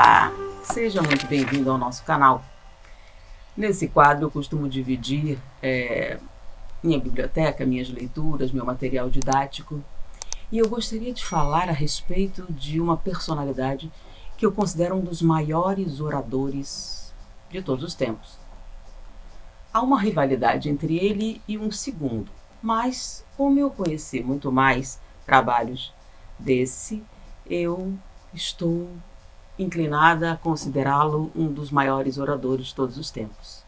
Olá, seja muito bem-vindo ao nosso canal. Nesse quadro eu costumo dividir minha biblioteca, minhas leituras, meu material didático, e eu gostaria de falar a respeito de uma personalidade que eu considero um dos maiores oradores de todos os tempos. Há uma rivalidade entre ele e um segundo, mas como eu conheci muito mais trabalhos desse, eu estou inclinada a considerá-lo um dos maiores oradores de todos os tempos.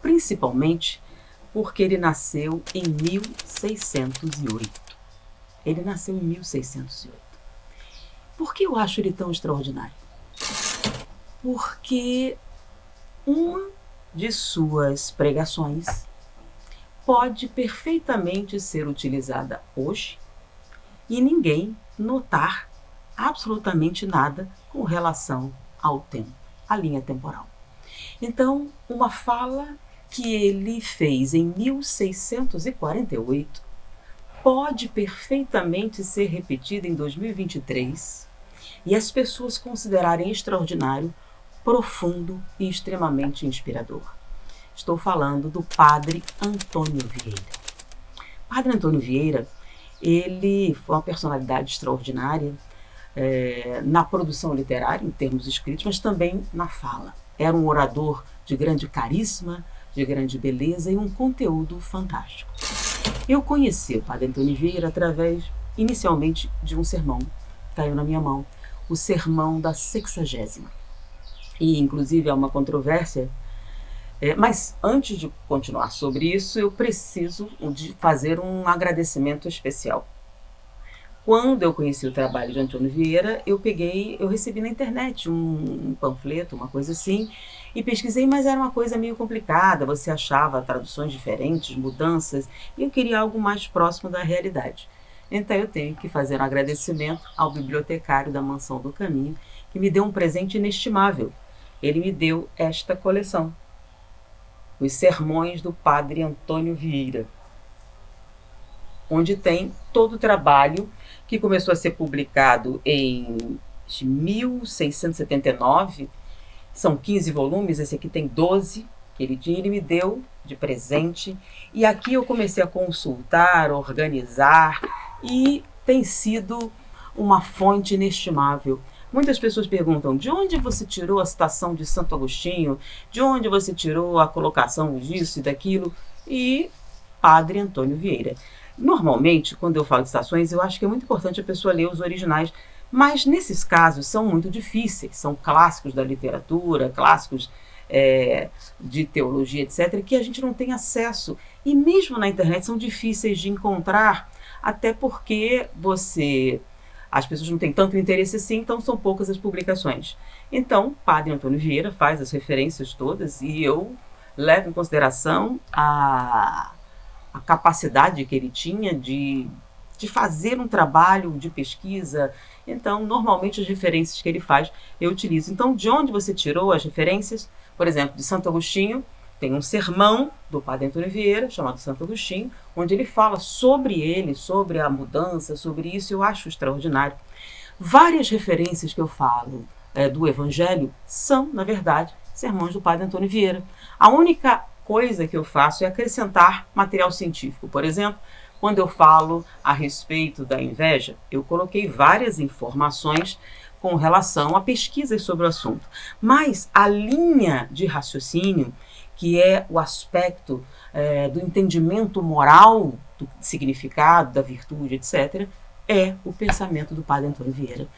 Principalmente porque ele nasceu em 1608. Ele nasceu em 1608. Por que eu acho ele tão extraordinário? Porque uma de suas pregações pode perfeitamente ser utilizada hoje e ninguém notar absolutamente nada com relação ao tempo, à linha temporal. Então, uma fala que ele fez em 1648 pode perfeitamente ser repetida em 2023 e as pessoas considerarem extraordinário, profundo e extremamente inspirador. Estou falando do Padre Antônio Vieira. Padre Antônio Vieira, ele foi uma personalidade extraordinária na produção literária, em termos escritos, mas também na fala. Era um orador de grande carisma, de grande beleza e um conteúdo fantástico. Eu conheci o Padre Antônio Vieira através, inicialmente, de um sermão que caiu na minha mão, o Sermão da Sexagésima. E, inclusive, há uma controvérsia, mas antes de continuar sobre isso, eu preciso de fazer um agradecimento especial. Quando eu conheci o trabalho de Antônio Vieira, eu recebi na internet um panfleto, uma coisa assim, e pesquisei, mas era uma coisa meio complicada, você achava traduções diferentes, mudanças, e eu queria algo mais próximo da realidade. Então eu tenho que fazer um agradecimento ao bibliotecário da Mansão do Caminho, que me deu um presente inestimável. Ele me deu esta coleção, Os Sermões do Padre Antônio Vieira, onde tem todo o trabalho que começou a ser publicado em 1679, são 15 volumes, esse aqui tem 12, que ele me deu de presente, e aqui eu comecei a consultar, organizar, e tem sido uma fonte inestimável. Muitas pessoas perguntam, de onde você tirou a citação de Santo Agostinho? De onde você tirou a colocação disso e daquilo? E Padre Antônio Vieira. Normalmente, quando eu falo de citações, eu acho que é muito importante a pessoa ler os originais, mas nesses casos são muito difíceis, são clássicos da literatura, clássicos de teologia, etc., que a gente não tem acesso. E mesmo na internet são difíceis de encontrar, até porque as pessoas não têm tanto interesse assim, então são poucas as publicações. Então, Padre Antônio Vieira faz as referências todas e eu levo em consideração a capacidade que ele tinha de fazer um trabalho de pesquisa. Então, normalmente as referências que ele faz, eu utilizo. Então, de onde você tirou as referências? Por exemplo, de Santo Agostinho, tem um sermão do Padre Antônio Vieira, chamado Santo Agostinho, onde ele fala sobre ele, sobre a mudança, sobre isso, eu acho extraordinário. Várias referências que eu falo do Evangelho são, na verdade, sermões do Padre Antônio Vieira. A única coisa que eu faço é acrescentar material científico. Por exemplo, quando eu falo a respeito da inveja, eu coloquei várias informações com relação a pesquisas sobre o assunto. Mas a linha de raciocínio, que é o aspecto do entendimento moral, do significado, da virtude, etc., é o pensamento do Padre Antônio Vieira.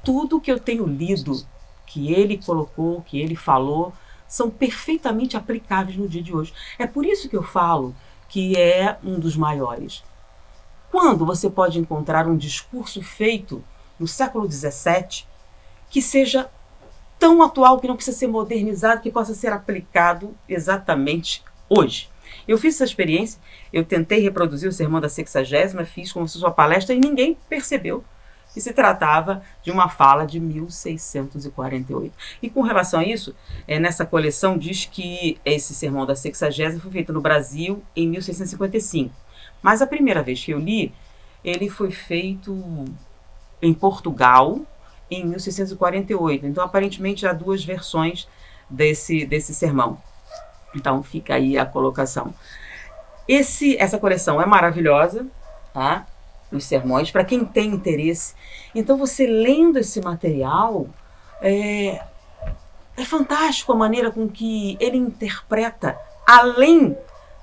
Tudo que eu tenho lido, que ele colocou, que ele falou, são perfeitamente aplicáveis no dia de hoje. É por isso que eu falo que é um dos maiores. Quando você pode encontrar um discurso feito no século XVII que seja tão atual, que não precisa ser modernizado, que possa ser aplicado exatamente hoje? Eu fiz essa experiência, eu tentei reproduzir o Sermão da Sexagésima, fiz como se fosse uma palestra e ninguém percebeu que se tratava de uma fala de 1648. E com relação a isso, nessa coleção diz que esse Sermão da Sexagésima foi feito no Brasil em 1655. Mas a primeira vez que eu li, ele foi feito em Portugal, em 1648. Então, aparentemente, há duas versões desse sermão. Então, fica aí a colocação. Essa coleção é maravilhosa, tá? Os sermões, para quem tem interesse. Então, você lendo esse material, é fantástico a maneira com que ele interpreta, além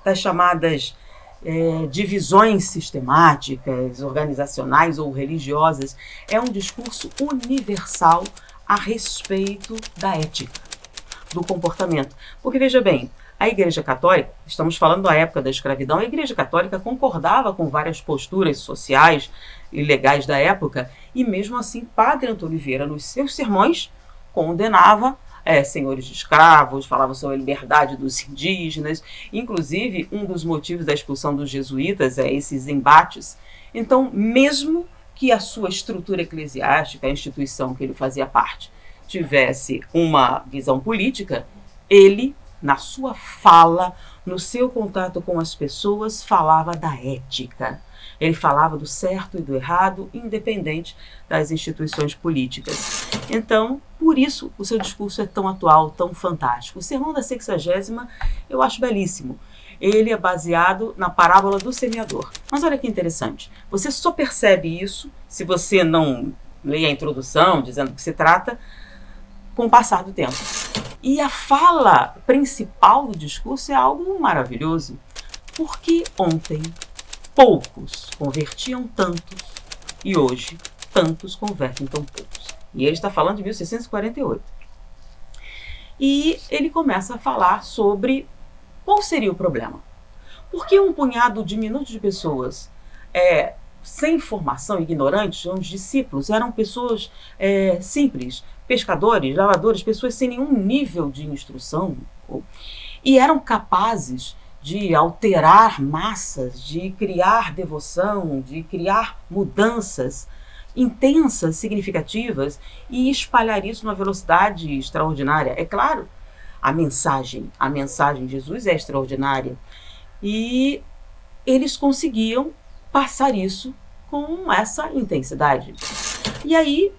das chamadas divisões sistemáticas, organizacionais ou religiosas, é um discurso universal a respeito da ética, do comportamento. Porque, veja bem, a Igreja Católica, estamos falando da época da escravidão, a Igreja Católica concordava com várias posturas sociais e legais da época, e mesmo assim, Padre Antônio Vieira, nos seus sermões, condenava senhores de escravos, falava sobre a liberdade dos indígenas. Inclusive, um dos motivos da expulsão dos jesuítas é esses embates. Então, mesmo que a sua estrutura eclesiástica, a instituição que ele fazia parte, tivesse uma visão política, ele, na sua fala, no seu contato com as pessoas, falava da ética. Ele falava do certo e do errado, independente das instituições políticas. Então, por isso, o seu discurso é tão atual, tão fantástico. O Sermão da Sexagésima eu acho belíssimo. Ele é baseado na parábola do semeador. Mas olha que interessante, você só percebe isso, se você não lê a introdução, dizendo que se trata, com o passar do tempo. E a fala principal do discurso é algo maravilhoso, porque ontem poucos convertiam tantos e hoje tantos convertem tão poucos. E ele está falando de 1648. E ele começa a falar sobre qual seria o problema. Porque um punhado diminuto de pessoas sem formação, ignorantes, os discípulos, eram pessoas simples, pescadores, lavadores, pessoas sem nenhum nível de instrução, e eram capazes de alterar massas, de criar devoção, de criar mudanças intensas, significativas, e espalhar isso numa velocidade extraordinária. É claro, a mensagem de Jesus é extraordinária, e eles conseguiam passar isso com essa intensidade. E aí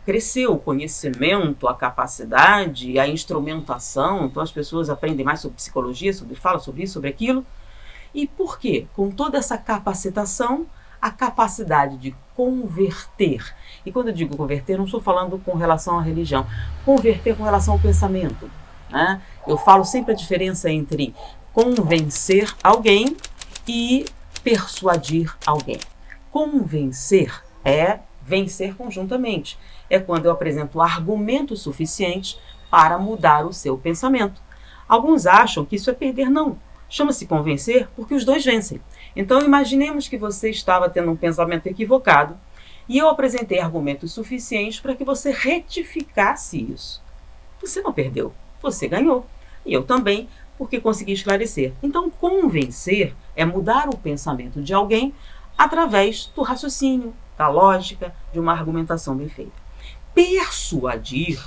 cresceu o conhecimento, a capacidade, a instrumentação. Então as pessoas aprendem mais sobre psicologia, fala sobre isso, sobre aquilo. E por quê? Com toda essa capacitação, a capacidade de converter. E quando eu digo converter, não estou falando com relação à religião, converter com relação ao pensamento, né? Eu falo sempre a diferença entre convencer alguém e persuadir alguém. Convencer é vencer conjuntamente. É quando eu apresento argumentos suficientes para mudar o seu pensamento. Alguns acham que isso é perder, não. Chama-se convencer porque os dois vencem. Então imaginemos que você estava tendo um pensamento equivocado e eu apresentei argumentos suficientes para que você retificasse isso. Você não perdeu, você ganhou. E eu também, porque consegui esclarecer. Então convencer é mudar o pensamento de alguém através do raciocínio, da lógica, de uma argumentação bem feita. Persuadir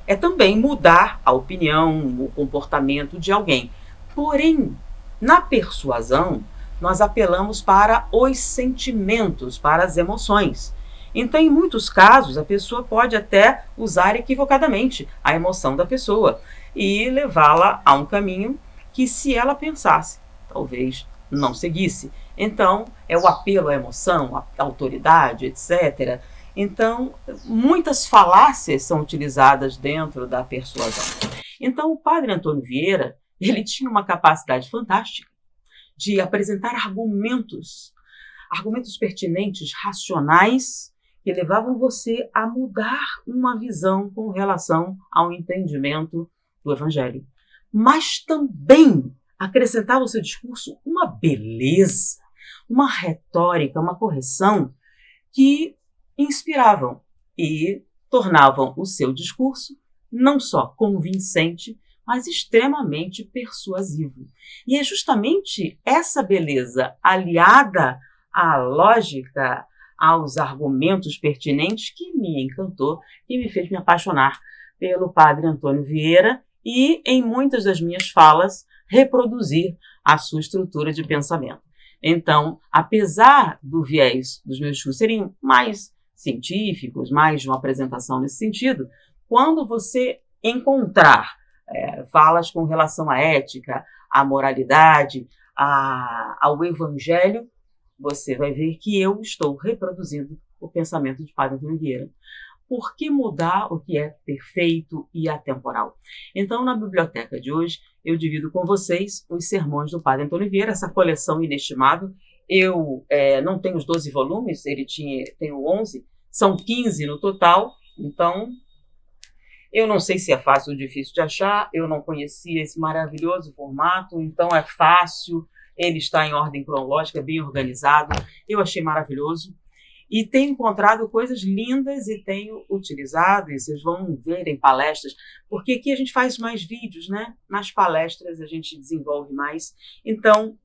é também mudar a opinião, o comportamento de alguém. Porém, na persuasão, nós apelamos para os sentimentos, para as emoções. Então, em muitos casos, a pessoa pode até usar equivocadamente a emoção da pessoa e levá-la a um caminho que, se ela pensasse, talvez não seguisse. Então, é o apelo à emoção, à autoridade, etc. Então, muitas falácias são utilizadas dentro da persuasão. Então, o padre Antônio Vieira, ele tinha uma capacidade fantástica de apresentar argumentos pertinentes, racionais, que levavam você a mudar uma visão com relação ao entendimento do Evangelho. Mas também acrescentava ao seu discurso uma beleza, uma retórica, uma correção que inspiravam e tornavam o seu discurso não só convincente, mas extremamente persuasivo. E é justamente essa beleza, aliada à lógica, aos argumentos pertinentes, que me encantou e me fez me apaixonar pelo padre Antônio Vieira e, em muitas das minhas falas, reproduzir a sua estrutura de pensamento. Então, apesar do viés dos meus discursos serem mais científicos, mais de uma apresentação nesse sentido, quando você encontrar falas com relação à ética, à moralidade, ao evangelho, você vai ver que eu estou reproduzindo o pensamento de Padre Antônio Vieira. Por que mudar o que é perfeito e atemporal? Então, na biblioteca de hoje, eu divido com vocês os sermões do Padre Antônio Vieira, essa coleção inestimável. Eu não tenho os 12 volumes, tenho 11, são 15 no total, então eu não sei se é fácil ou difícil de achar, eu não conhecia esse maravilhoso formato, então é fácil, ele está em ordem cronológica, bem organizado, eu achei maravilhoso. E tenho encontrado coisas lindas e tenho utilizado, e vocês vão ver em palestras, porque aqui a gente faz mais vídeos, né? Nas palestras a gente desenvolve mais. Então,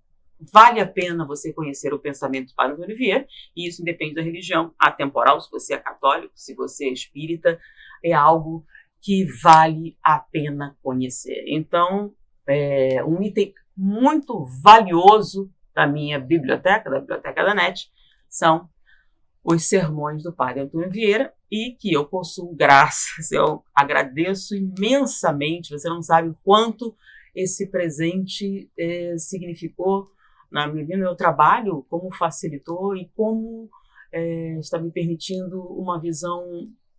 vale a pena você conhecer o pensamento do Padre Antônio Vieira, e isso independe da religião atemporal, se você é católico, se você é espírita, é algo que vale a pena conhecer. Então, um item muito valioso da minha biblioteca, da Biblioteca da NET, são os sermões do Padre Antônio Vieira, e que eu possuo graças, eu agradeço imensamente, você não sabe o quanto esse presente significou no meu trabalho, como facilitou e como está me permitindo uma visão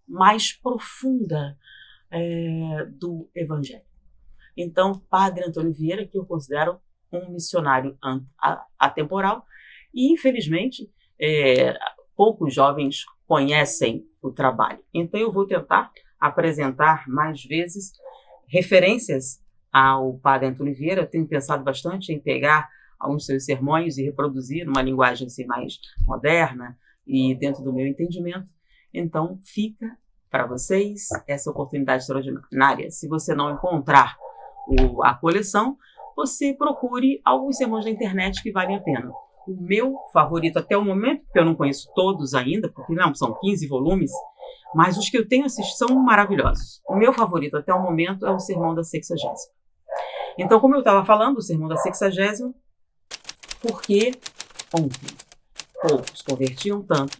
mais profunda do Evangelho. Então, Padre Antônio Vieira, que eu considero um missionário atemporal, e infelizmente poucos jovens conhecem o trabalho. Então eu vou tentar apresentar mais vezes referências ao Padre Antônio Vieira. Eu tenho pensado bastante em pegar alguns seus sermões e reproduzir numa linguagem assim, mais moderna e dentro do meu entendimento. Então fica para vocês essa oportunidade extraordinária. Se você não encontrar a coleção, você procure alguns sermões na internet que valem a pena. O meu favorito até o momento, porque eu não conheço todos ainda, porque não, são 15 volumes, mas os que eu tenho assistido são maravilhosos. O meu favorito até o momento é o Sermão da Sexagésima. Então, como eu estava falando, o Sermão da Sexagésima, porque ontem poucos convertiam tanto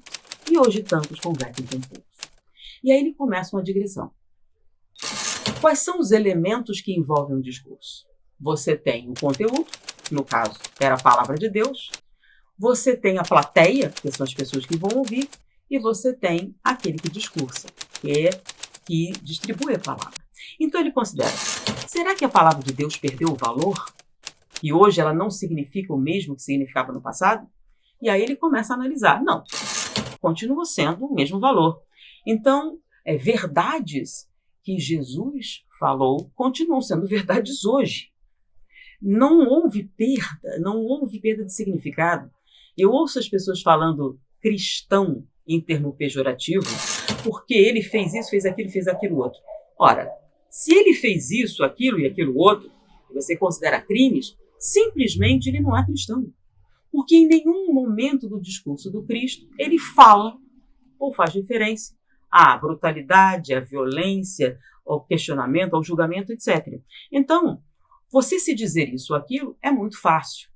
e hoje tantos convertem tão poucos. E aí ele começa uma digressão. Quais são os elementos que envolvem o discurso? Você tem o conteúdo, no caso, era a palavra de Deus. Você tem a plateia, que são as pessoas que vão ouvir, e você tem aquele que discursa, que distribui a palavra. Então ele considera, será que a palavra de Deus perdeu o valor? E hoje ela não significa o mesmo que significava no passado? E aí ele começa a analisar. Não, continua sendo o mesmo valor. Então, verdades que Jesus falou continuam sendo verdades hoje. Não houve perda de significado. Eu ouço as pessoas falando cristão em termo pejorativo, porque ele fez isso, fez aquilo outro. Ora, se ele fez isso, aquilo e aquilo outro, que você considera crimes, simplesmente ele não é cristão. Porque em nenhum momento do discurso do Cristo ele fala ou faz referência à brutalidade, à violência, ao questionamento, ao julgamento, etc. Então, você se dizer isso ou aquilo é muito fácil.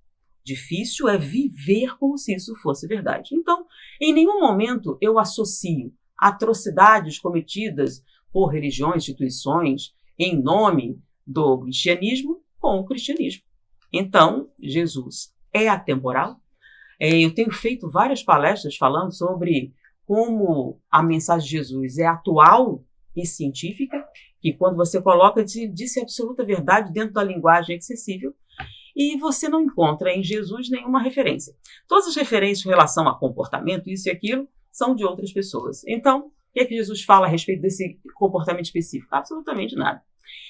Difícil é viver como se isso fosse verdade. Então, em nenhum momento eu associo atrocidades cometidas por religiões, instituições, em nome do cristianismo, com o cristianismo. Então, Jesus é atemporal. Eu tenho feito várias palestras falando sobre como a mensagem de Jesus é atual e científica, que quando você coloca, disse absoluta verdade dentro da linguagem acessível, e você não encontra em Jesus nenhuma referência. Todas as referências em relação a comportamento, isso e aquilo, são de outras pessoas. Então, o que é que Jesus fala a respeito desse comportamento específico? Absolutamente nada.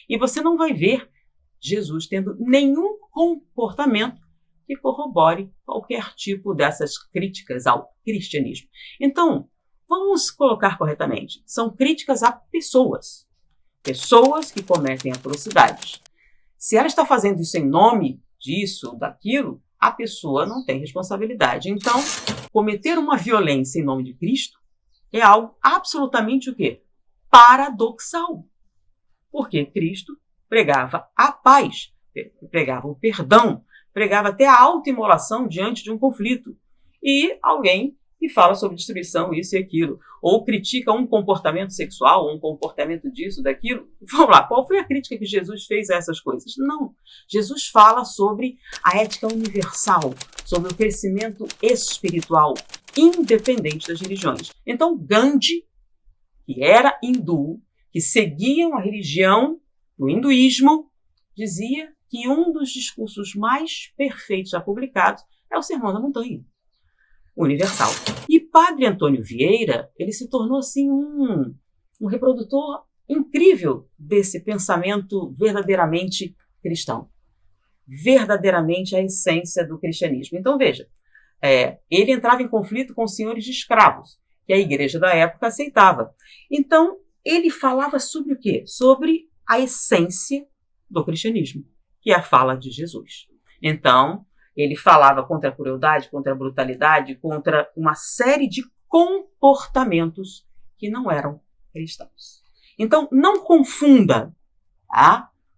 E você não vai ver Jesus tendo nenhum comportamento que corrobore qualquer tipo dessas críticas ao cristianismo. Então, vamos colocar corretamente. São críticas a pessoas. Pessoas que cometem atrocidades. Se ela está fazendo isso em nome disso, daquilo, a pessoa não tem responsabilidade. Então, cometer uma violência em nome de Cristo é algo absolutamente o quê? Paradoxal. Porque Cristo pregava a paz, pregava o perdão, pregava até a autoimolação diante de um conflito. E alguém e fala sobre destruição, isso e aquilo. Ou critica um comportamento sexual, um comportamento disso, daquilo. Vamos lá, qual foi a crítica que Jesus fez a essas coisas? Não. Jesus fala sobre a ética universal, sobre o crescimento espiritual, independente das religiões. Então, Gandhi, que era hindu, que seguiam a religião do hinduísmo, dizia que um dos discursos mais perfeitos já publicados é o Sermão da Montanha, universal. E Padre Antônio Vieira, ele se tornou assim um reprodutor incrível desse pensamento verdadeiramente cristão, verdadeiramente a essência do cristianismo. Então veja, ele entrava em conflito com os senhores de escravos, que a igreja da época aceitava. Então ele falava sobre o quê? Sobre a essência do cristianismo, que é a fala de Jesus. Então ele falava contra a crueldade, contra a brutalidade, contra uma série de comportamentos que não eram cristãos. Então, não confunda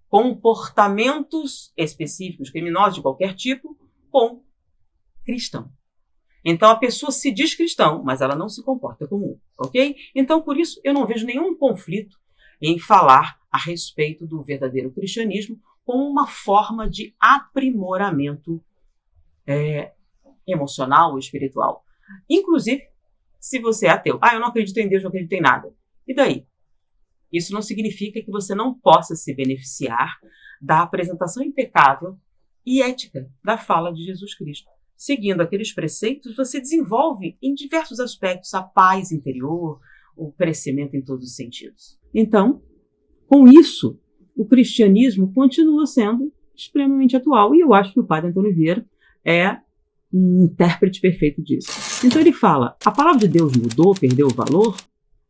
comportamentos específicos, criminosos de qualquer tipo, com cristão. Então, a pessoa se diz cristão, mas ela não se comporta como um, ok? Então, por isso, eu não vejo nenhum conflito em falar a respeito do verdadeiro cristianismo como uma forma de aprimoramento emocional ou espiritual. Inclusive, se você é ateu, eu não acredito em Deus, não acredito em nada. E daí? Isso não significa que você não possa se beneficiar da apresentação impecável e ética da fala de Jesus Cristo. Seguindo aqueles preceitos, você desenvolve em diversos aspectos a paz interior, o crescimento em todos os sentidos. Então, com isso, o cristianismo continua sendo extremamente atual. E eu acho que o Padre Antônio Vieira é um intérprete perfeito disso. Então ele fala, a palavra de Deus mudou, perdeu o valor?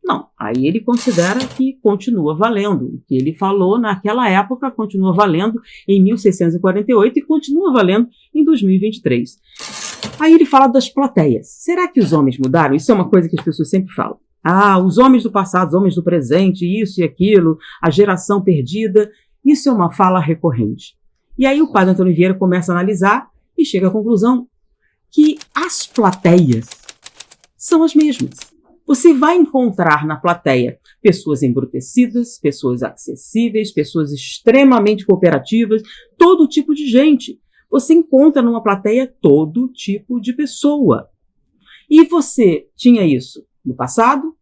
Não, aí ele considera que continua valendo. O que ele falou naquela época continua valendo em 1648 e continua valendo em 2023. Aí ele fala das plateias. Será que os homens mudaram? Isso é uma coisa que as pessoas sempre falam. Os homens do passado, os homens do presente, isso e aquilo, a geração perdida. Isso é uma fala recorrente. E aí o Padre Antônio Vieira começa a analisar e chega à conclusão que as plateias são as mesmas. Você vai encontrar na plateia pessoas embrutecidas, pessoas acessíveis, pessoas extremamente cooperativas, todo tipo de gente. Você encontra numa plateia todo tipo de pessoa. E você tinha isso no passado,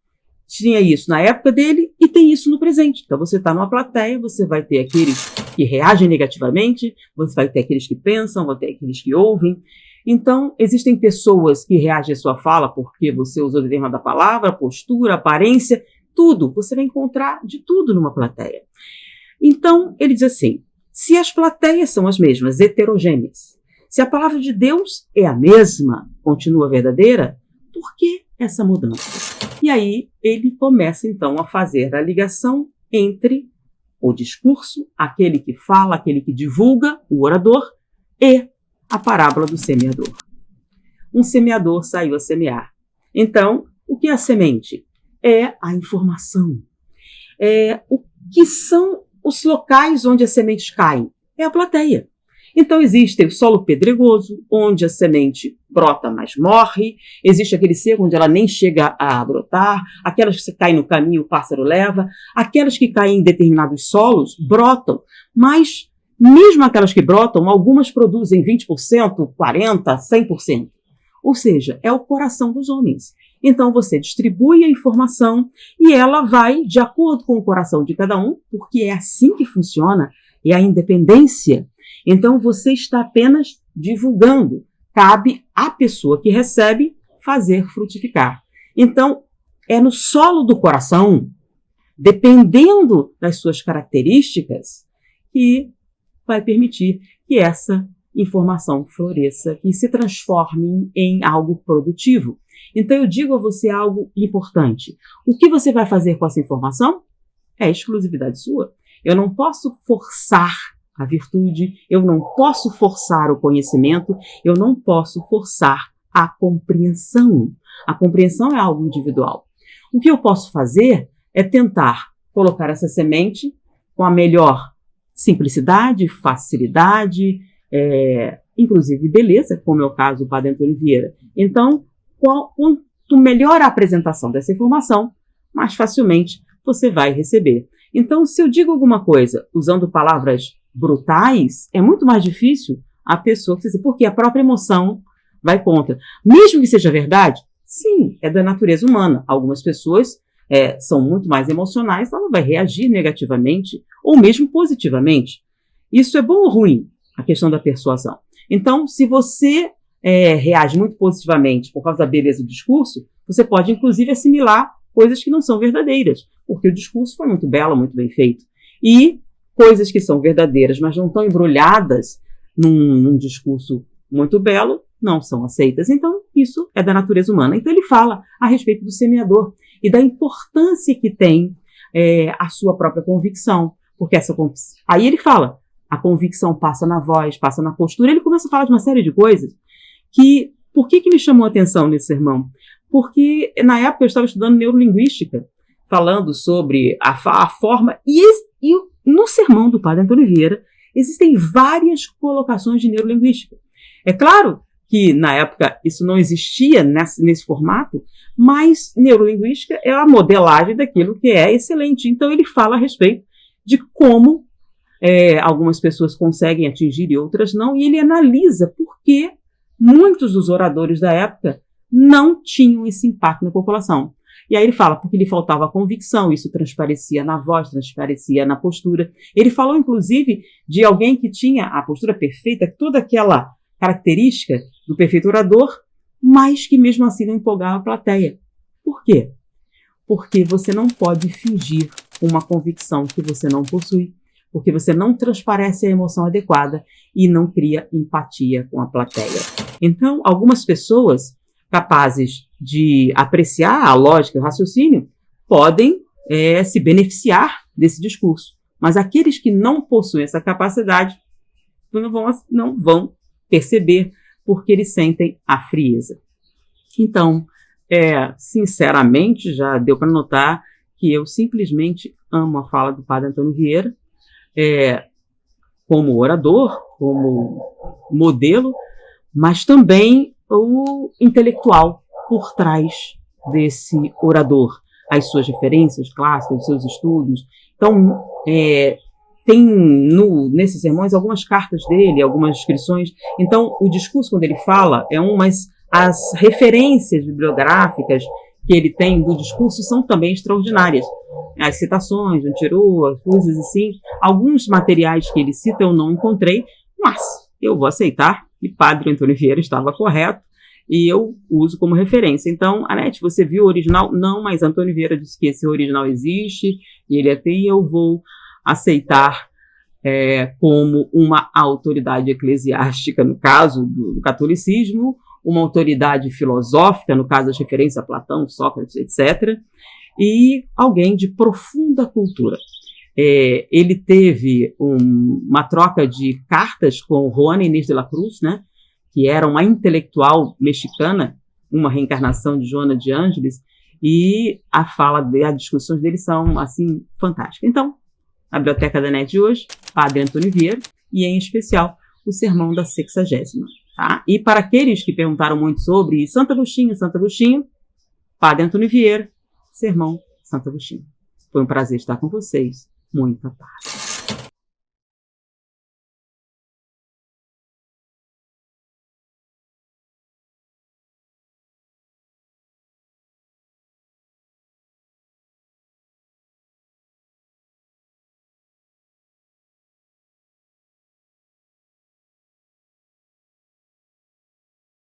tinha isso na época dele e tem isso no presente. Então você está numa plateia, você vai ter aqueles que reagem negativamente, você vai ter aqueles que pensam, vai ter aqueles que ouvem. Então, existem pessoas que reagem à sua fala porque você usou determinada palavra, postura, aparência, tudo. Você vai encontrar de tudo numa plateia. Então, ele diz assim, se as plateias são as mesmas, heterogêneas, se a palavra de Deus é a mesma, continua verdadeira, por que essa mudança? E aí, ele começa, então, a fazer a ligação entre o discurso, aquele que fala, aquele que divulga, o orador, e a parábola do semeador. Um semeador saiu a semear. Então, o que é a semente? É a informação. O que são os locais onde as sementes caem? É a plateia. Então, existe o solo pedregoso, onde a semente brota, mas morre. Existe aquele seco onde ela nem chega a brotar. Aquelas que caem no caminho, o pássaro leva. Aquelas que caem em determinados solos, brotam. Mas, mesmo aquelas que brotam, algumas produzem 20%, 40%, 100%. Ou seja, é o coração dos homens. Então, você distribui a informação e ela vai de acordo com o coração de cada um, porque é assim que funciona, é a independência. Então, você está apenas divulgando. Cabe à pessoa que recebe fazer frutificar. Então, é no solo do coração, dependendo das suas características, que vai permitir que essa informação floresça, que se transforme em algo produtivo. Então, eu digo a você algo importante. O que você vai fazer com essa informação é exclusividade sua. Eu não posso forçar a virtude, eu não posso forçar o conhecimento, eu não posso forçar a compreensão. A compreensão é algo individual. O que eu posso fazer é tentar colocar essa semente com a melhor simplicidade, facilidade, inclusive beleza, como é o caso do Padre Antônio Vieira. Então, quanto melhor a apresentação dessa informação, mais facilmente você vai receber. Então, se eu digo alguma coisa usando palavras brutais, é muito mais difícil a pessoa dizer, porque a própria emoção vai contra. Mesmo que seja verdade, sim, é da natureza humana. Algumas pessoas são muito mais emocionais, ela vai reagir negativamente ou mesmo positivamente. Isso é bom ou ruim? A questão da persuasão. Então, se você reage muito positivamente por causa da beleza do discurso, você pode, inclusive, assimilar coisas que não são verdadeiras, porque o discurso foi muito belo, muito bem feito. E coisas que são verdadeiras, mas não estão embrulhadas num discurso muito belo, não são aceitas. Então, isso é da natureza humana. Então, ele fala a respeito do semeador e da importância que tem a sua própria convicção. Porque aí ele fala, a convicção passa na voz, passa na postura. Ele começa a falar de uma série de coisas que... Por que me chamou a atenção nesse sermão? Porque, na época, eu estava estudando neurolinguística, falando sobre a forma... E no sermão do Padre Antônio Vieira, existem várias colocações de neurolinguística. É claro que, na época, isso não existia nesse formato, mas neurolinguística é a modelagem daquilo que é excelente. Então, ele fala a respeito de como algumas pessoas conseguem atingir e outras não, e ele analisa por que muitos dos oradores da época não tinham esse impacto na população. E aí ele fala, porque lhe faltava convicção, isso transparecia na voz, transparecia na postura. Ele falou, inclusive, de alguém que tinha a postura perfeita, toda aquela característica do perfeito orador, mas que mesmo assim não empolgava a plateia. Por quê? Porque você não pode fingir uma convicção que você não possui, porque você não transparece a emoção adequada e não cria empatia com a plateia. Então, algumas pessoas capazes de apreciar a lógica e o raciocínio podem se beneficiar desse discurso. Mas aqueles que não possuem essa capacidade não vão perceber, porque eles sentem a frieza. Então, sinceramente, já deu para notar que eu simplesmente amo a fala do Padre Antônio Vieira, como orador, como modelo, mas também o intelectual por trás desse orador, as suas referências clássicas, os seus estudos. Então, tem nesses sermões algumas cartas dele, algumas inscrições. Então, o discurso, quando ele fala, mas as referências bibliográficas que ele tem do discurso são também extraordinárias. As citações, o tirou, coisas assim. Alguns materiais que ele cita eu não encontrei, mas eu vou aceitar que Padre Antônio Vieira estava correto e eu uso como referência. Então, Anete, você viu o original? Não, mas Antônio Vieira disse que esse original existe e ele e eu vou aceitar como uma autoridade eclesiástica, no caso do catolicismo, uma autoridade filosófica, no caso das referências a Platão, Sócrates, etc., e alguém de profunda cultura. Ele teve uma troca de cartas com Juana Inés de la Cruz, né, que era uma intelectual mexicana, uma reencarnação de Joana de Ângeles, e as discussões dele são, assim, fantásticas. Então, a Biblioteca da NET de hoje, Padre Antônio Vieira, e em especial o Sermão da 60ª. Tá? E para aqueles que perguntaram muito sobre Santo Agostinho, Padre Antônio Vieira, Sermão Santo Agostinho. Foi um prazer estar com vocês. Muita paz.